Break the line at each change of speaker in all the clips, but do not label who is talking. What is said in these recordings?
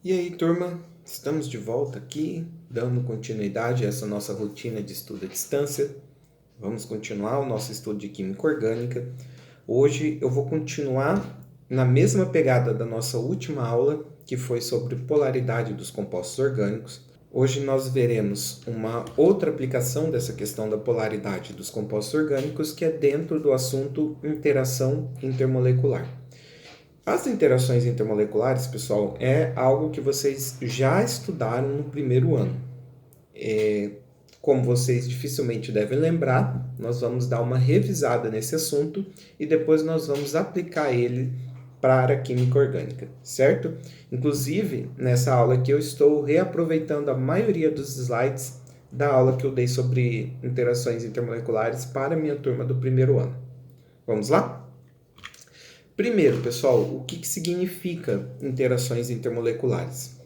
E aí, turma, estamos de volta aqui, dando continuidade a essa nossa rotina de estudo à distância. Vamos continuar o nosso estudo de Química Orgânica. Hoje eu vou continuar na mesma pegada da nossa última aula, que foi sobre polaridade dos compostos orgânicos. Hoje nós veremos uma outra aplicação dessa questão da polaridade dos compostos orgânicos, que é dentro do assunto interação intermolecular. As interações intermoleculares, pessoal, é algo que vocês já estudaram no primeiro ano. Como vocês dificilmente devem lembrar, nós vamos dar uma revisada nesse assunto e depois nós vamos aplicar ele para a química orgânica, certo? Inclusive, nessa aula aqui eu estou reaproveitando a maioria dos slides da aula que eu dei sobre interações intermoleculares para a minha turma do primeiro ano. Vamos lá? Primeiro, pessoal, o que significa interações intermoleculares?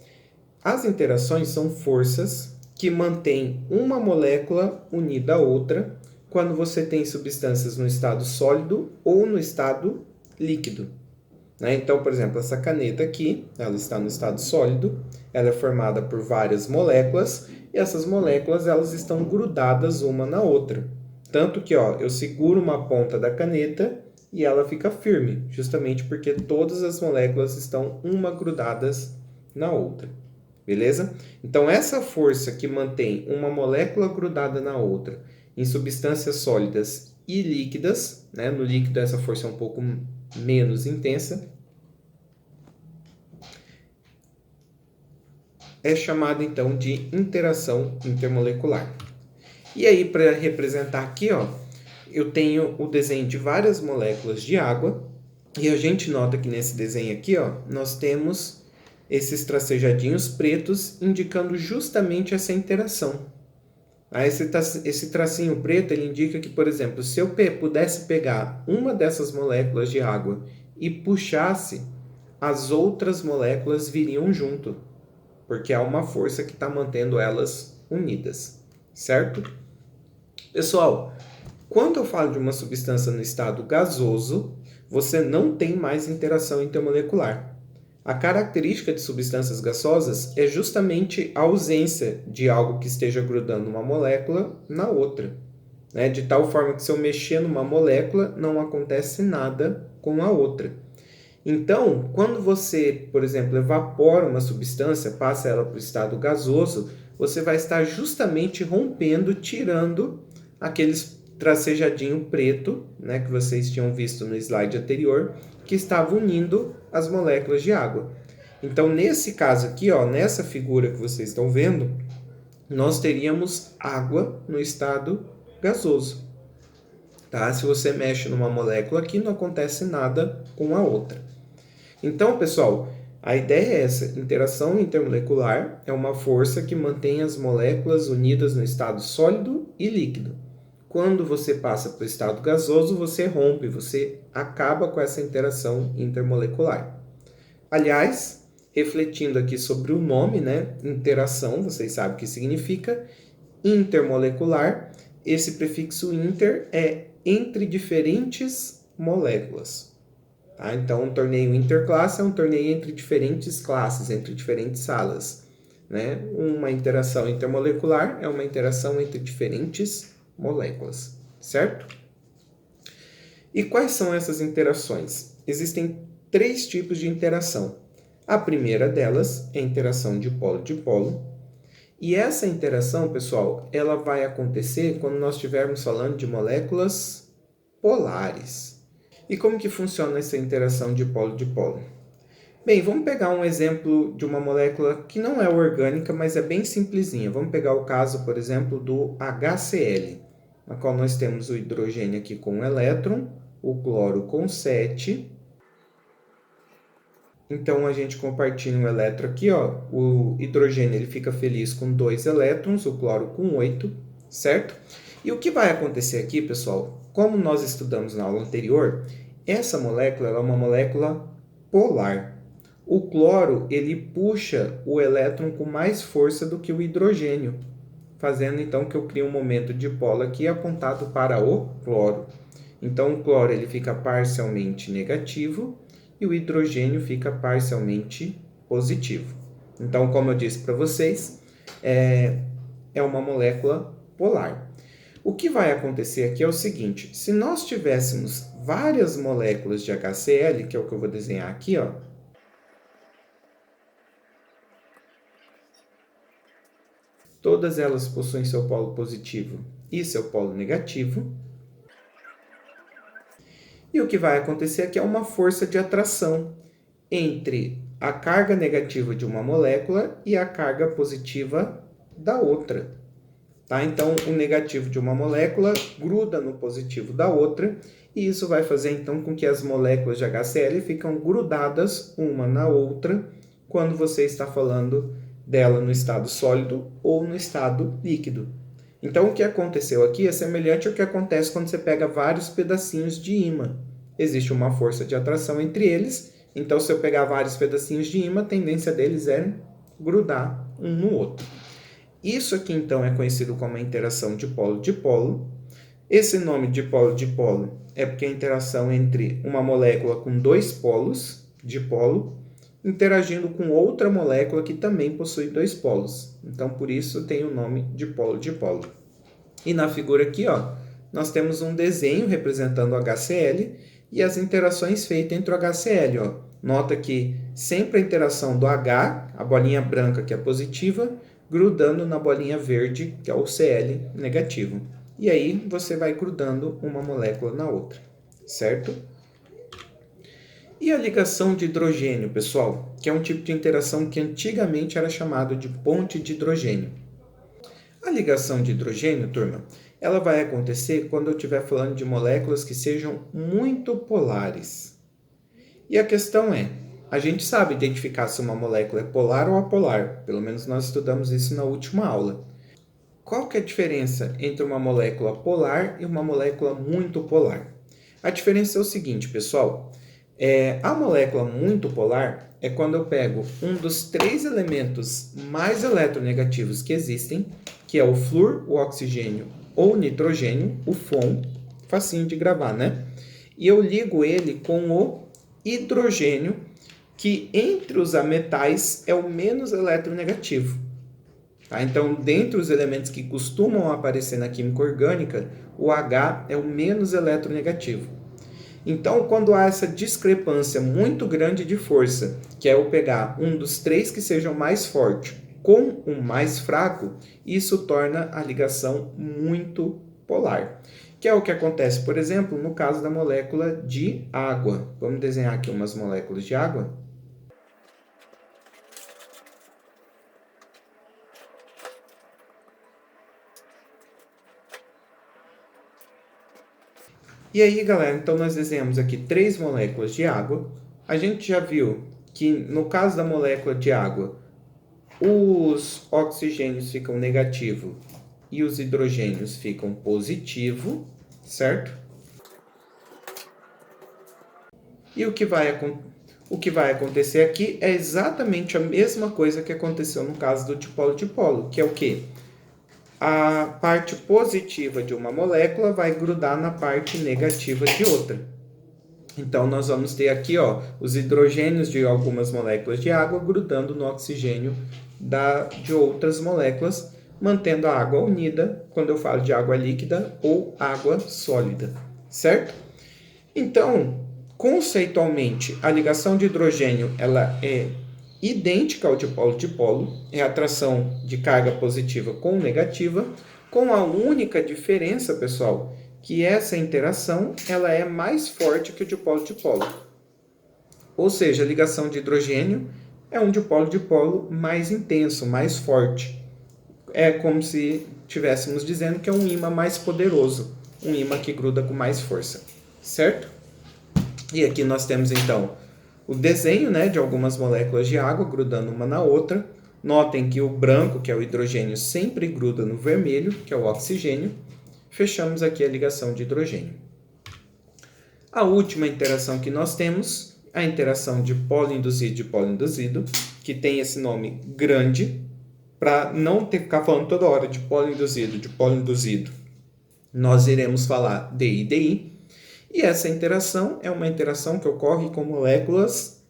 As interações são forças que mantêm uma molécula unida a outra quando você tem substâncias no estado sólido ou no estado líquido. Então, por exemplo, essa caneta aqui, ela está no estado sólido, ela é formada por várias moléculas e essas moléculas elas estão grudadas uma na outra. Tanto que eu seguro uma ponta da caneta e ela fica firme, justamente porque todas as moléculas estão uma grudadas na outra. Beleza? Então, essa força que mantém uma molécula grudada na outra em substâncias sólidas e líquidas, no líquido essa força é um pouco menos intensa, é chamada então de interação intermolecular. E aí, para representar aqui, eu tenho o desenho de várias moléculas de água e a gente nota que nesse desenho aqui, nós temos esses tracejadinhos pretos indicando justamente essa interação. Esse tracinho preto ele indica que, por exemplo, se eu pudesse pegar uma dessas moléculas de água e puxasse, as outras moléculas viriam junto, porque há uma força que está mantendo elas unidas, certo? Pessoal, quando eu falo de uma substância no estado gasoso, você não tem mais interação intermolecular. A característica de substâncias gasosas é justamente a ausência de algo que esteja grudando uma molécula na outra. De tal forma que se eu mexer numa molécula, não acontece nada com a outra. Então, quando você, por exemplo, evapora uma substância, passa ela para o estado gasoso, você vai estar justamente rompendo, tirando aqueles tracejadinho preto, que vocês tinham visto no slide anterior, que estava unindo as moléculas de água. Então, nesse caso aqui, nessa figura que vocês estão vendo, nós teríamos água no estado gasoso. Tá? Se você mexe numa molécula aqui, não acontece nada com a outra. Então, pessoal, a ideia é essa. Interação intermolecular é uma força que mantém as moléculas unidas no estado sólido e líquido. Quando você passa para o estado gasoso, você rompe, você acaba com essa interação intermolecular. Aliás, refletindo aqui sobre o nome, interação, vocês sabem o que significa, intermolecular, esse prefixo inter é entre diferentes moléculas. Tá? Então, um torneio interclasse é um torneio entre diferentes classes, entre diferentes salas. Uma interação intermolecular é uma interação entre diferentes moléculas, certo? E quais são essas interações? Existem 3 tipos de interação. A primeira delas é a interação dipolo-dipolo. E essa interação, pessoal, ela vai acontecer quando nós estivermos falando de moléculas polares. E como que funciona essa interação dipolo-dipolo? Bem, vamos pegar um exemplo de uma molécula que não é orgânica, mas é bem simplesinha. Vamos pegar o caso, por exemplo, do HCl, na qual nós temos o hidrogênio aqui com um elétron, o cloro com 7. Então, a gente compartilha um elétron aqui, o hidrogênio ele fica feliz com 2 elétrons, o cloro com 8, certo? E o que vai acontecer aqui, pessoal, como nós estudamos na aula anterior, essa molécula é uma molécula polar. O cloro ele puxa o elétron com mais força do que o hidrogênio, fazendo então que eu crie um momento dipolo aqui apontado para o cloro. Então, o cloro ele fica parcialmente negativo e o hidrogênio fica parcialmente positivo. Então, como eu disse para vocês, é uma molécula polar. O que vai acontecer aqui é o seguinte: se nós tivéssemos várias moléculas de HCl, que é o que eu vou desenhar aqui, ó, todas elas possuem seu polo positivo e seu polo negativo. E o que vai acontecer aqui é uma força de atração entre a carga negativa de uma molécula e a carga positiva da outra. Tá? Então, o negativo de uma molécula gruda no positivo da outra, e isso vai fazer então com que as moléculas de HCl ficam grudadas uma na outra quando você está falando dela no estado sólido ou no estado líquido. Então, o que aconteceu aqui é semelhante ao que acontece quando você pega vários pedacinhos de ímã. Existe uma força de atração entre eles, então se eu pegar vários pedacinhos de ímã, a tendência deles é grudar um no outro. Isso aqui então é conhecido como a interação dipolo-dipolo. Esse nome dipolo-dipolo é porque a interação entre uma molécula com dois polos, dipolo, interagindo com outra molécula que também possui dois polos. Então, por isso tem o nome dipolo-dipolo. E na figura aqui, ó, nós temos um desenho representando o HCl e as interações feitas entre o HCl. Ó. Nota que sempre a interação do H, a bolinha branca que é positiva, grudando na bolinha verde, que é o Cl negativo. E aí você vai grudando uma molécula na outra, certo? E a ligação de hidrogênio, pessoal, que é um tipo de interação que antigamente era chamado de ponte de hidrogênio. A ligação de hidrogênio, turma, ela vai acontecer quando eu estiver falando de moléculas que sejam muito polares. E a questão é, a gente sabe identificar se uma molécula é polar ou apolar, pelo menos nós estudamos isso na última aula. Qual que é a diferença entre uma molécula polar e uma molécula muito polar? A diferença é o seguinte, pessoal. A molécula muito polar é quando eu pego um dos três elementos mais eletronegativos que existem, que é o flúor, o oxigênio ou o nitrogênio, o FON, facinho de gravar, né? E eu ligo ele com o hidrogênio, que entre os ametais é o menos eletronegativo. Tá? Então, dentre os elementos que costumam aparecer na química orgânica, o H é o menos eletronegativo. Então, quando há essa discrepância muito grande de força, que é eu pegar um dos três que sejam mais forte com um mais fraco, isso torna a ligação muito polar. Que é o que acontece, por exemplo, no caso da molécula de água. Vamos desenhar aqui umas moléculas de água. E aí, galera, então nós desenhamos aqui três moléculas de água. A gente já viu que no caso da molécula de água, os oxigênios ficam negativo e os hidrogênios ficam positivo, certo? E o que vai acontecer aqui é exatamente a mesma coisa que aconteceu no caso do dipolo-dipolo, que é o quê? A parte positiva de uma molécula vai grudar na parte negativa de outra. Então, nós vamos ter aqui ó, os hidrogênios de algumas moléculas de água grudando no oxigênio de outras moléculas, mantendo a água unida, quando eu falo de água líquida ou água sólida, certo? Então, conceitualmente, a ligação de hidrogênio ela é idêntica ao dipolo-dipolo, é a atração de carga positiva com negativa, com a única diferença, pessoal, que essa interação ela é mais forte que o dipolo-dipolo. Ou seja, a ligação de hidrogênio é um dipolo-dipolo mais intenso, mais forte. É como se estivéssemos dizendo que é um ímã mais poderoso, um ímã que gruda com mais força, certo? E aqui nós temos então o desenho, né, de algumas moléculas de água grudando uma na outra. Notem que o branco, que é o hidrogênio, sempre gruda no vermelho, que é o oxigênio. Fechamos aqui a ligação de hidrogênio. A última interação que nós temos, a interação de polo induzido e polo induzido, que tem esse nome grande, para não ter que ficar falando toda hora de polo induzido, nós iremos falar DI, DI. E essa interação é uma interação que ocorre com moléculas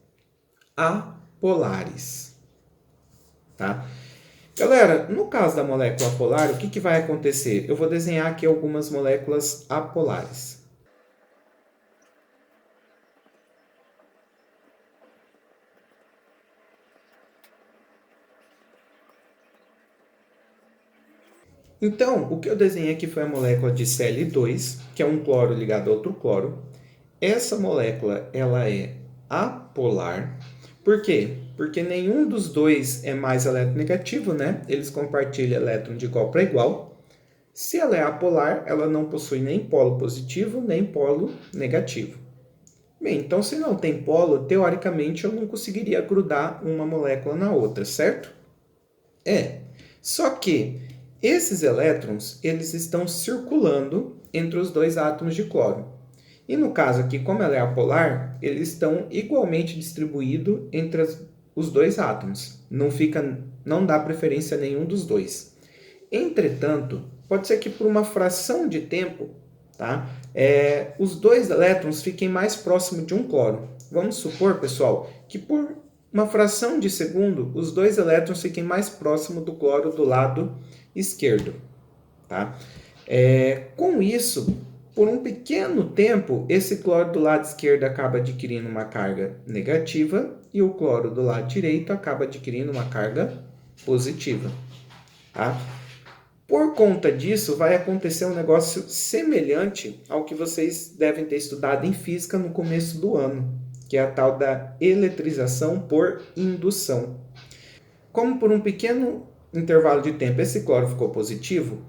apolares. tá? Galera, no caso da molécula polar, o que vai acontecer? Eu vou desenhar aqui algumas moléculas apolares. Então, o que eu desenhei aqui foi a molécula de Cl2, que é um cloro ligado a outro cloro. Essa molécula, ela é apolar. Por quê? Porque nenhum dos dois é mais eletronegativo, né? Eles compartilham elétron de igual para igual. Se ela é apolar, ela não possui nem polo positivo, nem polo negativo. Bem, então se não tem polo, teoricamente eu não conseguiria grudar uma molécula na outra, certo? Só que esses elétrons, eles estão circulando entre os dois átomos de cloro. E no caso aqui, como ela é apolar, eles estão igualmente distribuídos entre os dois átomos. Não dá preferência a nenhum dos dois. Entretanto, pode ser que por uma fração de tempo, tá? Os dois elétrons fiquem mais próximos de um cloro. Vamos supor, pessoal, que por uma fração de segundo, os dois elétrons fiquem mais próximos do cloro do lado esquerdo. Tá? Com isso, por um pequeno tempo, esse cloro do lado esquerdo acaba adquirindo uma carga negativa e o cloro do lado direito acaba adquirindo uma carga positiva. Tá? Por conta disso, vai acontecer um negócio semelhante ao que vocês devem ter estudado em física no começo do ano, que é a tal da eletrização por indução. Como por um pequeno intervalo de tempo esse cloro ficou positivo,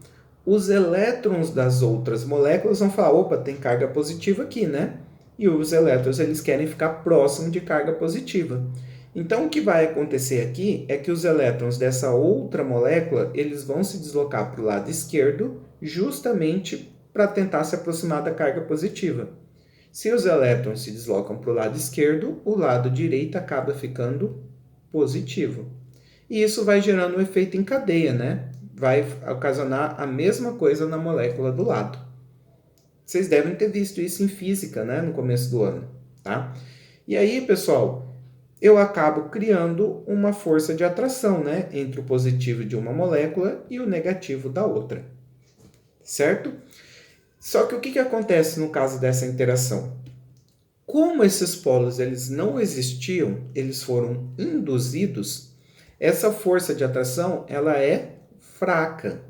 os elétrons das outras moléculas vão falar, opa, tem carga positiva aqui, né? E os elétrons eles querem ficar próximo de carga positiva. Então, o que vai acontecer aqui é que os elétrons dessa outra molécula, eles vão se deslocar para o lado esquerdo, justamente para tentar se aproximar da carga positiva. Se os elétrons se deslocam para o lado esquerdo, o lado direito acaba ficando positivo. E isso vai gerando um efeito em cadeia, né? Vai ocasionar a mesma coisa na molécula do lado. Vocês devem ter visto isso em física, né? No começo do ano, tá? E aí, pessoal, eu acabo criando uma força de atração, né? Entre o positivo de uma molécula e o negativo da outra. Certo? Só que o que acontece no caso dessa interação? Como esses polos eles não existiam, eles foram induzidos, essa força de atração ela é fraca,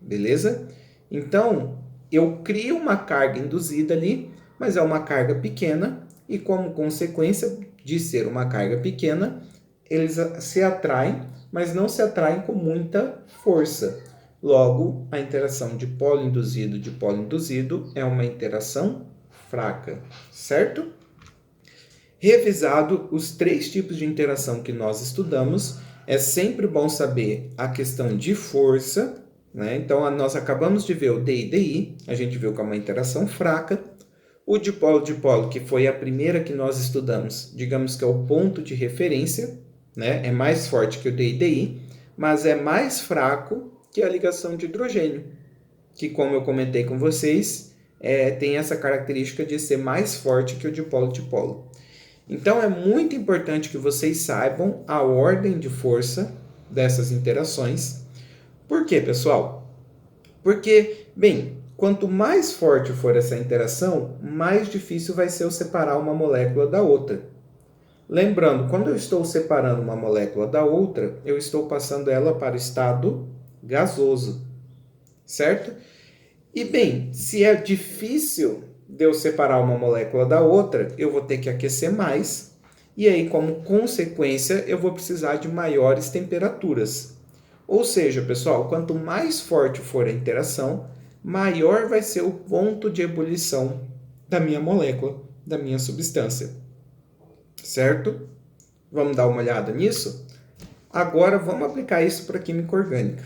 beleza? Então, eu crio uma carga induzida ali, mas é uma carga pequena e como consequência de ser uma carga pequena, eles se atraem, mas não se atraem com muita força. Logo, a interação de polo induzido é uma interação fraca, certo? Revisado os 3 tipos de interação que nós estudamos, é sempre bom saber a questão de força, né? Então, nós acabamos de ver o D e DI, a gente viu que é uma interação fraca. O dipolo, que foi a primeira que nós estudamos, digamos que é o ponto de referência, né? É mais forte que o D e DI, mas é mais fraco que a ligação de hidrogênio, que como eu comentei com vocês, tem essa característica de ser mais forte que o dipolo-dipolo. Então, é muito importante que vocês saibam a ordem de força dessas interações. Por quê, pessoal? Porque, bem, quanto mais forte for essa interação, mais difícil vai ser eu separar uma molécula da outra. Lembrando, quando eu estou separando uma molécula da outra, eu estou passando ela para o estado gasoso, certo? E, bem, se é difícil de eu separar uma molécula da outra, eu vou ter que aquecer mais. E aí, como consequência, eu vou precisar de maiores temperaturas. Ou seja, pessoal, quanto mais forte for a interação, maior vai ser o ponto de ebulição da minha molécula, da minha substância. Certo? Vamos dar uma olhada nisso? Agora, vamos aplicar isso para a química orgânica.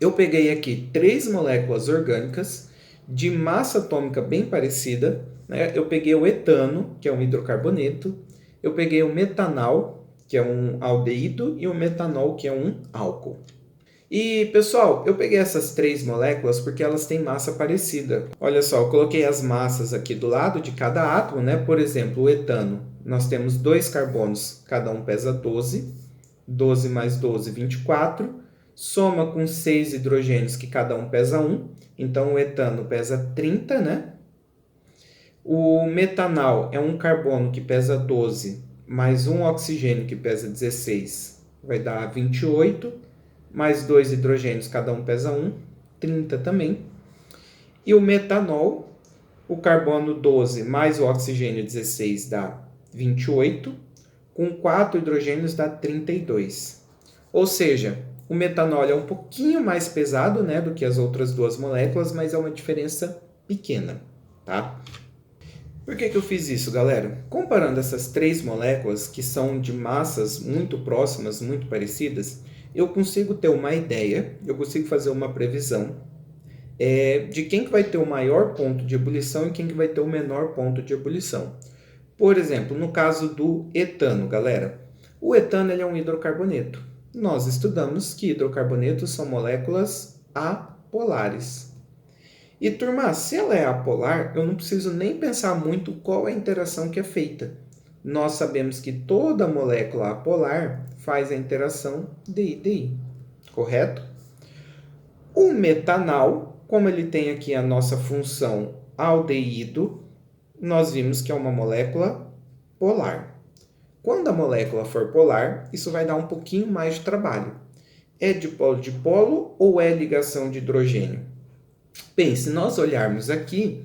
Eu peguei aqui 3 moléculas orgânicas de massa atômica bem parecida, né? Eu peguei o etano, que é um hidrocarboneto, eu peguei o metanal, que é um aldeído, e o metanol, que é um álcool. E, pessoal, eu peguei essas 3 moléculas porque elas têm massa parecida. Olha só, eu coloquei as massas aqui do lado de cada átomo, né? Por exemplo, o etano, nós temos 2 carbonos, cada um pesa 12. 12 mais 12, 24. Soma com 6 hidrogênios, que cada um pesa 1. Então, o etano pesa 30, né? O metanal é um carbono que pesa 12, mais um oxigênio que pesa 16, vai dar 28, mais 2 hidrogênios, cada um pesa 1, 30 também. E o metanol, o carbono 12 mais o oxigênio 16 dá 28, com 4 hidrogênios dá 32. Ou seja, o metanol é um pouquinho mais pesado, né, do que as outras duas moléculas, mas é uma diferença pequena, tá? Por que eu fiz isso, galera? Comparando essas três moléculas, que são de massas muito próximas, muito parecidas, eu consigo ter uma ideia, eu consigo fazer uma previsão de quem que vai ter o maior ponto de ebulição e quem que vai ter o menor ponto de ebulição. Por exemplo, no caso do etano, galera, o etano ele é um hidrocarboneto. Nós estudamos que hidrocarbonetos são moléculas apolares. E, turma, se ela é apolar, eu não preciso nem pensar muito qual é a interação que é feita. Nós sabemos que toda molécula apolar faz a interação DI-DI, correto? O metanal, como ele tem aqui a nossa função aldeído, nós vimos que é uma molécula polar. Quando a molécula for polar, isso vai dar um pouquinho mais de trabalho. É dipolo ou é ligação de hidrogênio? Bem, se nós olharmos aqui,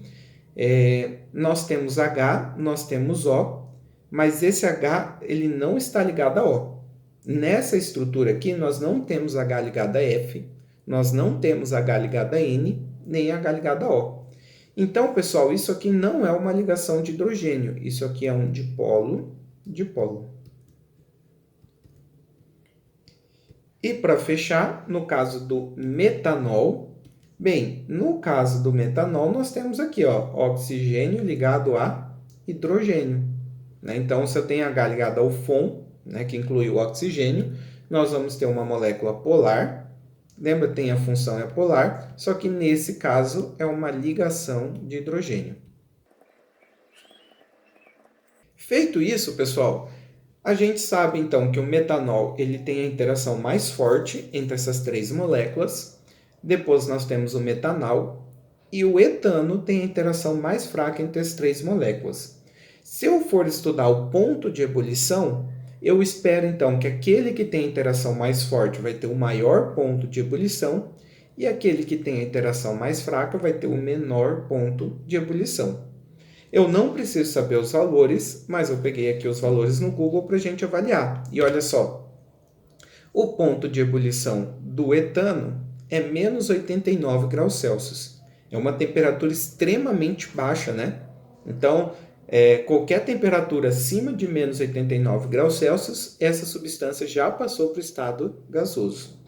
nós temos H, nós temos O, mas esse H ele não está ligado a O. Nessa estrutura aqui, nós não temos H ligado a F, nós não temos H ligado a N, nem H ligado a O. Então, pessoal, isso aqui não é uma ligação de hidrogênio, isso aqui é um dipolo-dipolo. E para fechar, no caso do metanol, bem, no caso do metanol, nós temos aqui, ó, oxigênio ligado a hidrogênio, né? Então, se eu tenho H ligado ao FON, né, que inclui o oxigênio, nós vamos ter uma molécula polar. Lembra, tem a função é polar, só que nesse caso é uma ligação de hidrogênio. Feito isso, pessoal, a gente sabe então que o metanol ele tem a interação mais forte entre essas três moléculas. Depois nós temos o metanal e o etano tem a interação mais fraca entre as três moléculas. Se eu for estudar o ponto de ebulição, eu espero então que aquele que tem a interação mais forte vai ter o maior ponto de ebulição e aquele que tem a interação mais fraca vai ter o menor ponto de ebulição. Eu não preciso saber os valores, mas eu peguei aqui os valores no Google para a gente avaliar. E olha só, o ponto de ebulição do etano é menos 89 graus Celsius. É uma temperatura extremamente baixa, né? Então, qualquer temperatura acima de menos 89 graus Celsius, essa substância já passou para o estado gasoso.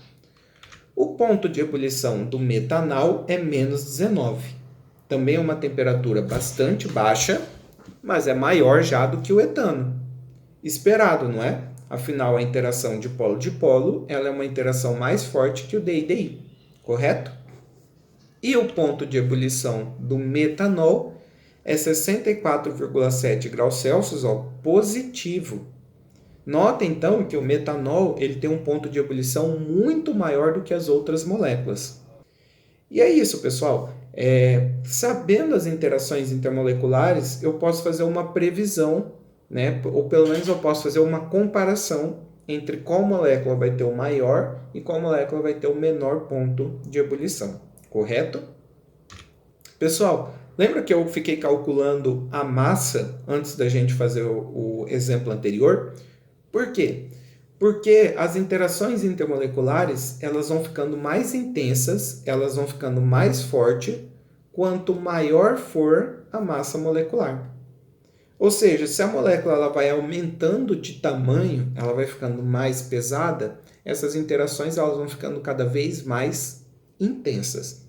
O ponto de ebulição do metanal é menos 19. Também é uma temperatura bastante baixa, mas é maior já do que o etano. Esperado, não é? Afinal, a interação dipolo-dipolo ela é uma interação mais forte que o DI-DI, correto? E o ponto de ebulição do metanol é 64,7 graus Celsius, ó, positivo. Nota então que o metanol ele tem um ponto de ebulição muito maior do que as outras moléculas. E é isso, pessoal. Sabendo as interações intermoleculares, eu posso fazer uma previsão, né? Ou pelo menos eu posso fazer uma comparação entre qual molécula vai ter o maior e qual molécula vai ter o menor ponto de ebulição, correto? Pessoal, lembra que eu fiquei calculando a massa antes da gente fazer o exemplo anterior? Por quê? Porque as interações intermoleculares elas vão ficando mais intensas, elas vão ficando mais fortes quanto maior for a massa molecular. Ou seja, se a molécula ela vai aumentando de tamanho, ela vai ficando mais pesada, essas interações elas vão ficando cada vez mais intensas.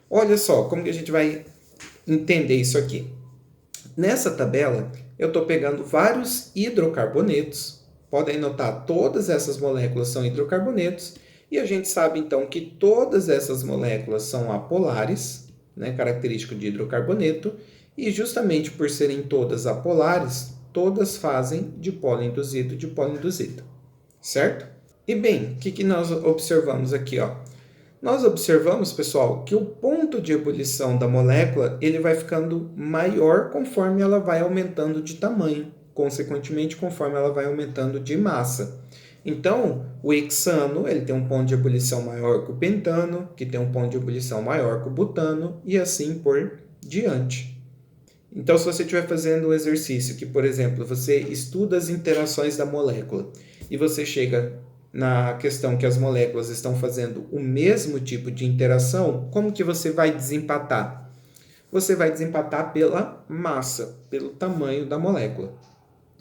Olha só como que a gente vai entender isso aqui. Nessa tabela, eu estou pegando vários hidrocarbonetos. Podem notar, todas essas moléculas são hidrocarbonetos e a gente sabe então que todas essas moléculas são apolares, né, característico de hidrocarboneto, e justamente por serem todas apolares, todas fazem dipolo induzido, certo? E bem, o que nós observamos aqui, ó? Nós observamos, pessoal, que o ponto de ebulição da molécula ele vai ficando maior conforme ela vai aumentando de tamanho, consequentemente conforme ela vai aumentando de massa. Então, o hexano ele tem um ponto de ebulição maior que o pentano, que tem um ponto de ebulição maior que o butano, e assim por diante. Então, se você estiver fazendo um exercício que, por exemplo, você estuda as interações da molécula e você chega na questão que as moléculas estão fazendo o mesmo tipo de interação, como que você vai desempatar? Você vai desempatar pela massa, pelo tamanho da molécula.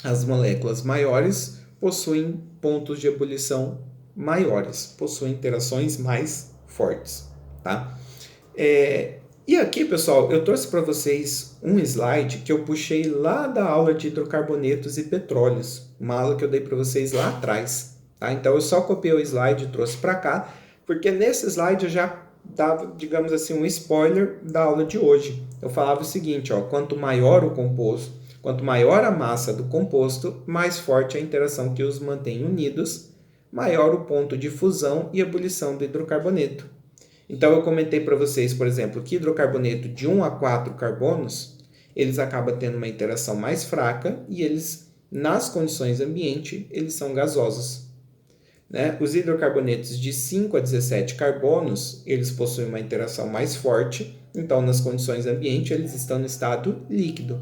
As moléculas maiores possuem pontos de ebulição maiores, possuem interações mais fortes, tá? E aqui, pessoal, eu trouxe para vocês um slide que eu puxei lá da aula de hidrocarbonetos e petróleos, uma aula que eu dei para vocês lá atrás. Tá? Então, eu só copiei o slide e trouxe para cá, porque nesse slide eu já dava, digamos assim, um spoiler da aula de hoje. Eu falava o seguinte, ó, quanto maior o composto, quanto maior a massa do composto, mais forte a interação que os mantém unidos, maior o ponto de fusão e ebulição do hidrocarboneto. Então, eu comentei para vocês, por exemplo, que hidrocarboneto de 1 a 4 carbonos, eles acabam tendo uma interação mais fraca e eles, nas condições ambiente, eles são gasosos. Né? Os hidrocarbonetos de 5 a 17 carbonos, eles possuem uma interação mais forte, então nas condições ambiente eles estão no estado líquido.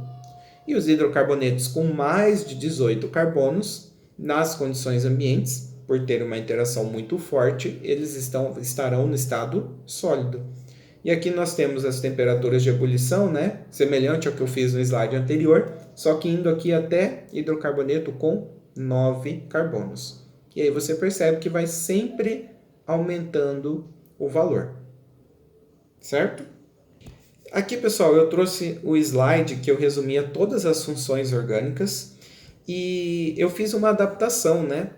E os hidrocarbonetos com mais de 18 carbonos, nas condições ambientes, por ter uma interação muito forte, eles estarão no estado sólido. E aqui nós temos as temperaturas de ebulição, né? Semelhante ao que eu fiz no slide anterior, só que indo aqui até hidrocarboneto com 9 carbonos. E aí você percebe que vai sempre aumentando o valor. Certo? Aqui, pessoal, eu trouxe o slide que eu resumia todas as funções orgânicas e eu fiz uma adaptação, né?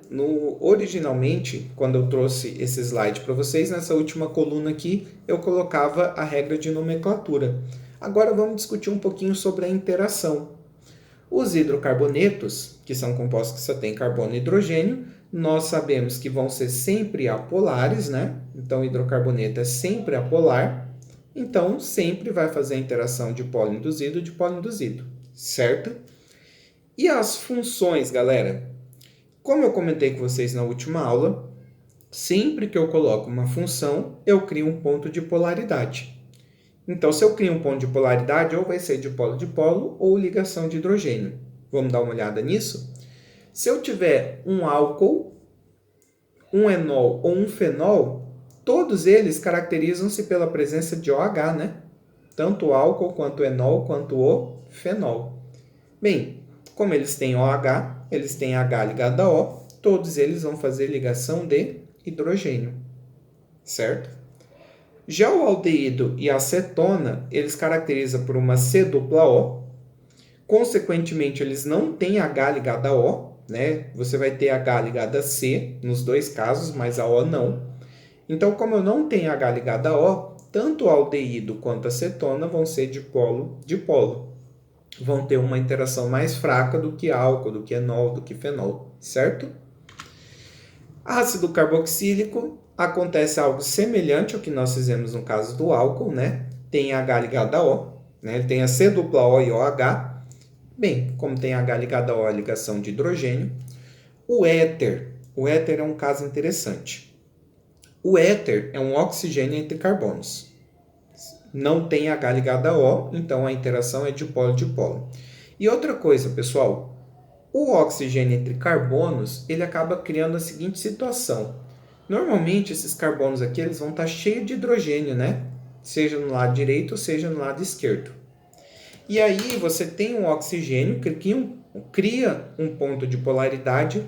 Originalmente, quando eu trouxe esse slide para vocês, nessa última coluna aqui, eu colocava a regra de nomenclatura. Agora vamos discutir um pouquinho sobre a interação. Os hidrocarbonetos, que são compostos que só têm carbono e hidrogênio, nós sabemos que vão ser sempre apolares, né? Então, o hidrocarboneto é sempre apolar. Então, sempre vai fazer a interação de polo induzido de polo induzido, certo? E as funções, galera? Como eu comentei com vocês na última aula, sempre que eu coloco uma função, eu crio um ponto de polaridade. Então, se eu crio um ponto de polaridade, ou vai ser de polo ou ligação de hidrogênio. Vamos dar uma olhada nisso? Se eu tiver um álcool, um enol ou um fenol, todos eles caracterizam-se pela presença de OH, né? Tanto o álcool, quanto o enol, quanto o fenol. Bem, como eles têm OH, eles têm H ligado a O, todos eles vão fazer ligação de hidrogênio, certo? Já o aldeído e a acetona, eles caracterizam por uma C dupla O, consequentemente eles não têm H ligado a O, né? Você vai ter H ligado a C nos dois casos, mas a O não. Então, como eu não tenho H ligado a O, tanto o aldeído quanto a acetona vão ser de polo de polo. Vão ter uma interação mais fraca do que álcool, do que enol, do que fenol, certo? Ácido carboxílico, acontece algo semelhante ao que nós fizemos no caso do álcool, né? Tem H ligado a O, né? Ele tem a C dupla O e OH. Bem, como tem H ligado a O, a ligação de hidrogênio. O éter é um caso interessante. O éter é um oxigênio entre carbonos. Não tem H ligado a O, então a interação é dipolo-dipolo. E outra coisa, pessoal, o oxigênio entre carbonos, ele acaba criando a seguinte situação. Normalmente, esses carbonos aqui, eles vão estar cheios de hidrogênio, né? Seja no lado direito, seja no lado esquerdo. E aí, você tem um oxigênio que cria um ponto de polaridade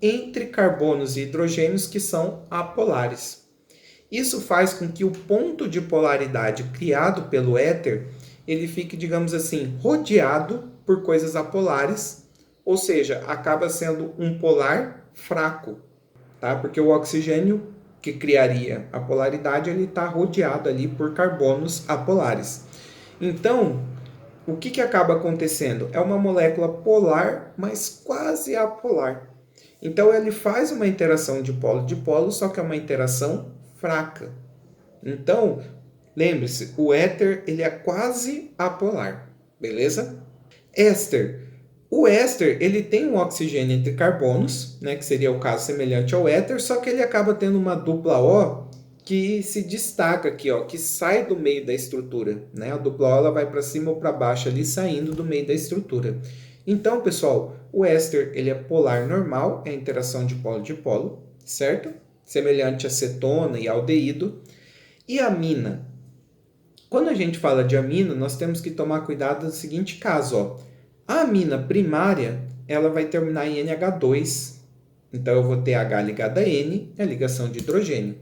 entre carbonos e hidrogênios que são apolares. Isso faz com que o ponto de polaridade criado pelo éter, ele fique, digamos assim, rodeado por coisas apolares, ou seja, acaba sendo um polar fraco, tá? Porque o oxigênio que criaria a polaridade, ele está rodeado ali por carbonos apolares. Então, o que acaba acontecendo? É uma molécula polar, mas quase apolar. Então ele faz uma interação de polo, só que é uma interação fraca. Então, lembre-se, o éter ele é quase apolar, beleza? Éster. O éster ele tem um oxigênio entre carbonos, né, que seria o caso semelhante ao éter, só que ele acaba tendo uma dupla O que se destaca aqui, ó, que sai do meio da estrutura, né? A dupla O ela vai para cima ou para baixo ali, saindo do meio da estrutura. Então, pessoal, o éster ele é polar normal, é a interação de polo, certo? Semelhante a cetona e aldeído. E a amina? Quando a gente fala de amina, nós temos que tomar cuidado no seguinte caso, ó. A amina primária, ela vai terminar em NH2. Então, eu vou ter H ligado a N, é a ligação de hidrogênio.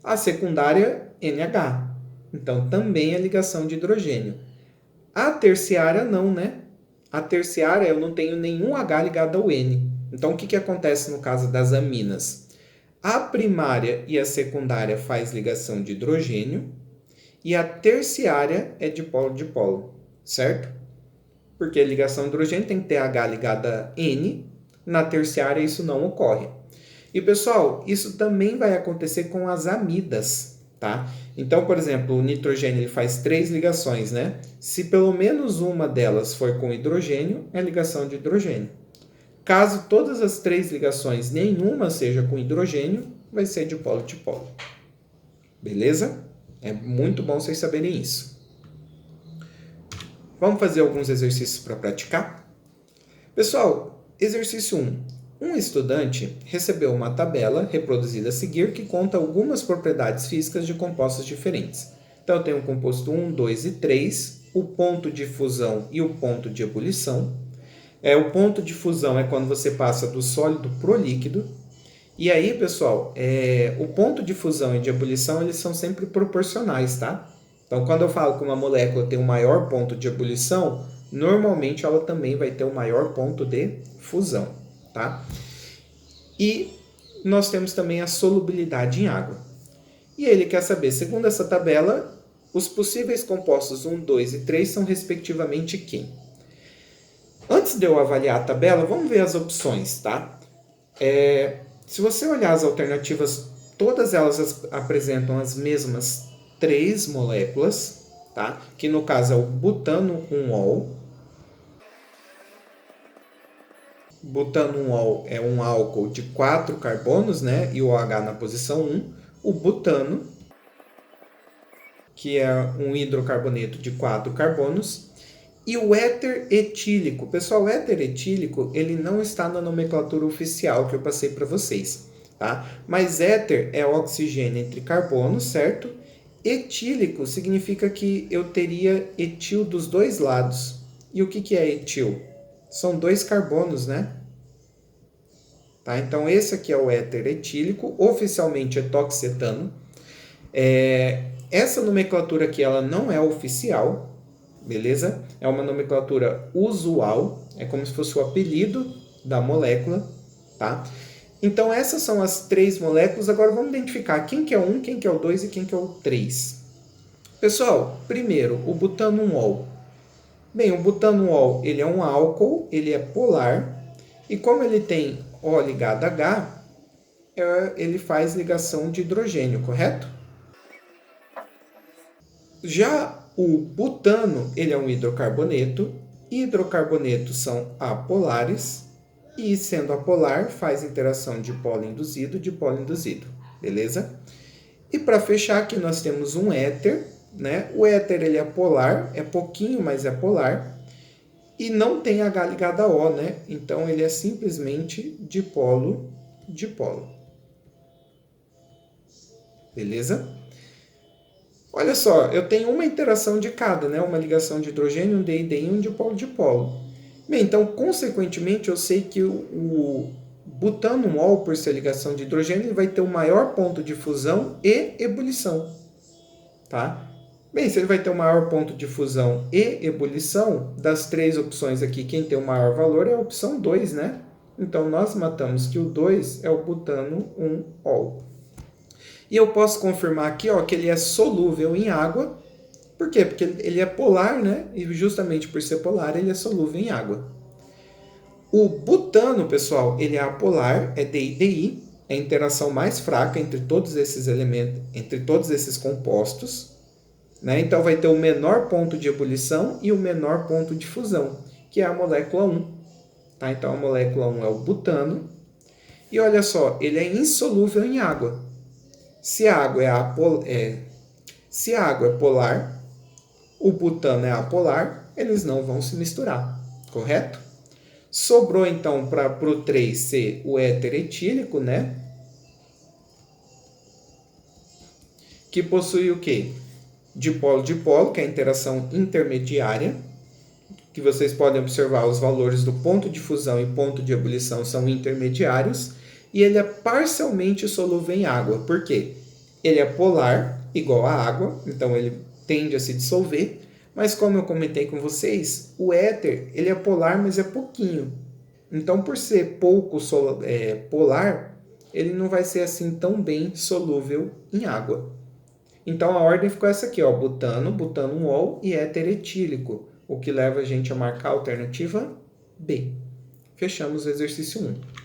A secundária, NH. Então, também é ligação de hidrogênio. A terciária, não, né? A terciária, eu não tenho nenhum H ligado ao N. Então, o que acontece no caso das aminas? A primária e a secundária faz ligação de hidrogênio e a terciária é de polo, certo? Porque a ligação de hidrogênio tem que ter H ligada a N, na terciária isso não ocorre. E pessoal, isso também vai acontecer com as amidas, tá? Então, por exemplo, o nitrogênio ele faz 3 ligações, né? Se pelo menos uma delas for com hidrogênio, é ligação de hidrogênio. Caso todas as 3 ligações, nenhuma seja com hidrogênio, vai ser de polo. Beleza? É muito bom vocês saberem isso. Vamos fazer alguns exercícios para praticar? Pessoal, exercício 1. Um estudante recebeu uma tabela reproduzida a seguir que conta algumas propriedades físicas de compostos diferentes. Então, eu tenho o composto 1, 2 e 3, o ponto de fusão e o ponto de ebulição. O ponto de fusão é quando você passa do sólido para o líquido. E aí, pessoal, o ponto de fusão e de ebulição eles são sempre proporcionais, tá? Então, quando eu falo que uma molécula tem o maior ponto de ebulição, normalmente ela também vai ter o maior ponto de fusão, tá? E nós temos também a solubilidade em água. E ele quer saber, segundo essa tabela, os possíveis compostos 1, 2 e 3 são respectivamente quem? Antes de eu avaliar a tabela, vamos ver as opções, tá? Se você olhar as alternativas, todas elas apresentam as mesmas 3 moléculas, tá? Que no caso é o butano 1-ol. Butano 1-ol é um álcool de 4 carbonos, né? E o OH na posição 1. O butano, que é um hidrocarboneto de 4 carbonos. E o éter etílico. Pessoal, o éter etílico ele não está na nomenclatura oficial que eu passei para vocês, tá? Mas éter é oxigênio entre carbonos, certo? Etílico significa que eu teria etil dos dois lados. E o que é etil? São 2 carbonos, né? Tá? Então, esse aqui é o éter etílico, oficialmente é toxetano. Essa nomenclatura aqui ela não é oficial, beleza? É uma nomenclatura usual, é como se fosse o apelido da molécula, tá? Então, essas são as 3 moléculas. Agora, vamos identificar quem que é o 1, quem que é o 2 e quem que é o 3. Pessoal, primeiro, o butano 1-ol. Bem, o butano 1-ol, ele é um álcool, ele é polar, e como ele tem O ligado a H, ele faz ligação de hidrogênio, correto? Já o butano, ele é um hidrocarboneto, hidrocarbonetos são apolares, e sendo apolar, faz interação de polo induzido, beleza? E para fechar aqui nós temos um éter, né? O éter ele é polar, é pouquinho, mas é polar, e não tem H ligado a O, né? Então ele é simplesmente dipolo. Beleza? Olha só, eu tenho uma interação de cada, né? Uma ligação de hidrogênio, um DI e um dipolo. Bem, então, consequentemente, eu sei que o butano 1-ol, por ser ligação de hidrogênio, ele vai ter o maior ponto de fusão e ebulição, tá? Bem, se ele vai ter o maior ponto de fusão e ebulição, das 3 opções aqui, quem tem o maior valor é a opção 2, né? Então, nós matamos que o 2 é o butano 1-ol. E eu posso confirmar aqui, ó, que ele é solúvel em água. Por quê? Porque ele é polar, né? E justamente por ser polar, ele é solúvel em água. O butano, pessoal, ele é apolar, é DI/DI, é a interação mais fraca entre todos esses elementos, entre todos esses compostos, né? Então vai ter o menor ponto de ebulição e o menor ponto de fusão, que é a molécula 1. Tá? Então a molécula 1 é o butano. E olha só, ele é insolúvel em água. Se a água é polar, o butano é apolar, eles não vão se misturar, correto? Sobrou então para o 3 ser o éter etílico, né? Que possui o quê? Dipolo-dipolo, que é a interação intermediária, que vocês podem observar os valores do ponto de fusão e ponto de ebulição são intermediários, e ele é parcialmente solúvel em água. Por quê? Ele é polar, igual à água, então ele tende a se dissolver, mas como eu comentei com vocês, o éter ele é polar, mas é pouquinho. Então, por ser pouco polar, ele não vai ser assim tão bem solúvel em água. Então a ordem ficou essa aqui, ó, butano, butano-ol e éter etílico, o que leva a gente a marcar a alternativa B. Fechamos o exercício 1.